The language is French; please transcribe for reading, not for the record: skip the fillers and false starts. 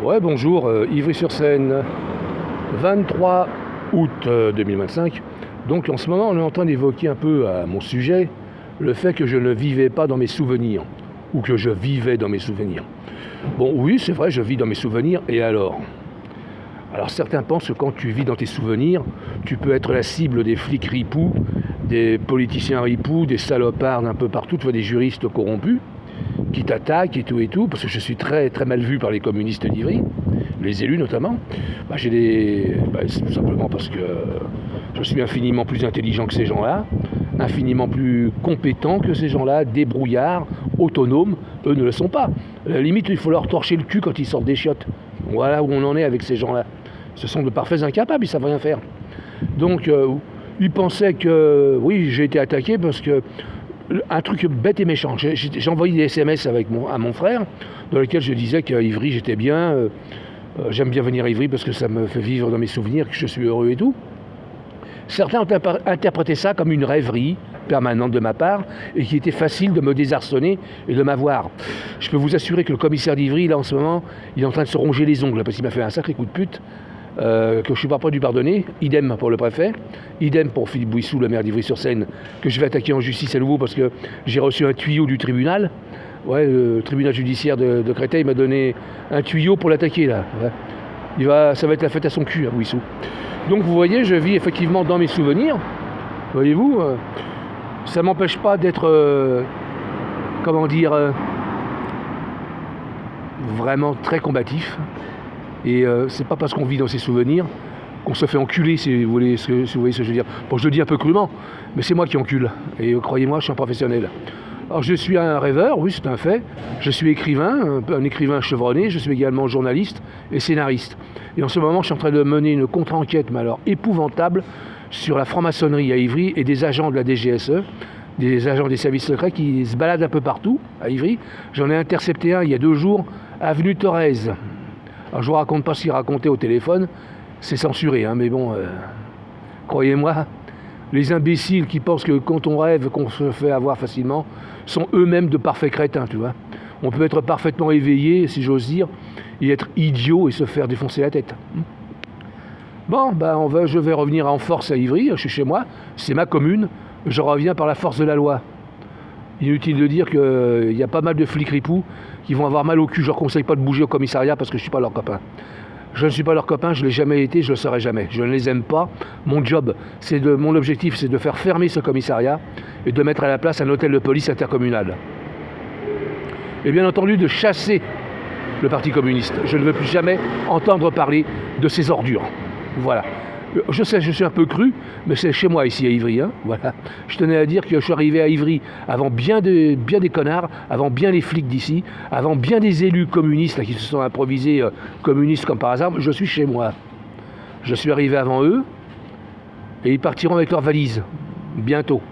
Ouais, bonjour, Ivry-sur-Seine, 23 août 2025. Donc en ce moment, on est en train d'évoquer un peu à mon sujet le fait que je ne vivais pas dans mes souvenirs, ou que je vivais dans mes souvenirs. Bon, oui, c'est vrai, je vis dans mes souvenirs, et alors? Alors certains pensent que quand tu vis dans tes souvenirs, tu peux être la cible des flics ripoux, des politiciens ripoux, des salopards d'un peu partout, tu vois, des juristes corrompus, qui t'attaquent et tout, parce que je suis très, très mal vu par les communistes d'Ivry, les élus notamment. C'est tout simplement parce que je suis infiniment plus intelligent que ces gens-là, infiniment plus compétent que ces gens-là, débrouillards, autonomes. Eux ne le sont pas. À la limite, il faut leur torcher le cul quand ils sortent des chiottes. Voilà où on en est avec ces gens-là. Ce sont de parfaits incapables, ils ne savent rien faire. Donc, ils pensaient que, oui, j'ai été attaqué parce que un truc bête et méchant. J'ai envoyé des SMS à mon frère, dans lesquels je disais qu'à Ivry j'étais bien, j'aime bien venir à Ivry parce que ça me fait vivre dans mes souvenirs, que je suis heureux et tout. Certains ont interprété ça comme une rêverie permanente de ma part et qu'il était facile de me désarçonner et de m'avoir. Je peux vous assurer que le commissaire d'Ivry, là en ce moment, il est en train de se ronger les ongles parce qu'il m'a fait un sacré coup de pute. Que je ne suis pas dû pardonner, idem pour le préfet, idem pour Philippe Bouissou, le maire d'Ivry-sur-Seine, que je vais attaquer en justice à nouveau parce que j'ai reçu un tuyau du tribunal. Ouais, le tribunal judiciaire de Créteil m'a donné un tuyau pour l'attaquer là. Ouais. Ça va être la fête à son cul, à Bouissou. Donc vous voyez, je vis effectivement dans mes souvenirs. Voyez-vous, ça ne m'empêche pas d'être, vraiment très combatif. Et c'est pas parce qu'on vit dans ses souvenirs qu'on se fait enculer, si vous voyez ce que je veux dire. Bon, je le dis un peu crûment, mais c'est moi qui encule. Et croyez-moi, je suis un professionnel. Alors je suis un rêveur, oui, c'est un fait. Je suis écrivain, un écrivain chevronné. Je suis également journaliste et scénariste. Et en ce moment, je suis en train de mener une contre-enquête, mais alors épouvantable, sur la franc-maçonnerie à Ivry et des agents de la DGSE, des agents des services secrets qui se baladent un peu partout à Ivry. J'en ai intercepté un il y a 2 jours, avenue Thorez. Alors je vous raconte pas ce qu'il racontait au téléphone, c'est censuré, hein, mais bon, croyez-moi, les imbéciles qui pensent que quand on rêve, qu'on se fait avoir facilement, sont eux-mêmes de parfaits crétins, tu vois. On peut être parfaitement éveillé, si j'ose dire, et être idiot et se faire défoncer la tête. Bon, je vais revenir en force à Ivry, je suis chez moi, c'est ma commune, je reviens par la force de la loi. Inutile de dire qu'il y a pas mal de flics ripoux qui vont avoir mal au cul. Je leur conseille pas de bouger au commissariat parce que je ne suis pas leur copain. Je ne suis pas leur copain, je ne l'ai jamais été, je ne le serai jamais. Je ne les aime pas. Mon objectif, c'est de faire fermer ce commissariat et de mettre à la place un hôtel de police intercommunal. Et bien entendu, de chasser le Parti communiste. Je ne veux plus jamais entendre parler de ces ordures. Voilà. Je sais, je suis un peu cru, mais c'est chez moi ici à Ivry. Hein, voilà. Je tenais à dire que je suis arrivé à Ivry avant bien des connards, avant bien les flics d'ici, avant bien des élus communistes là, qui se sont improvisés communistes comme par hasard. Je suis chez moi. Je suis arrivé avant eux et ils partiront avec leurs valises, bientôt.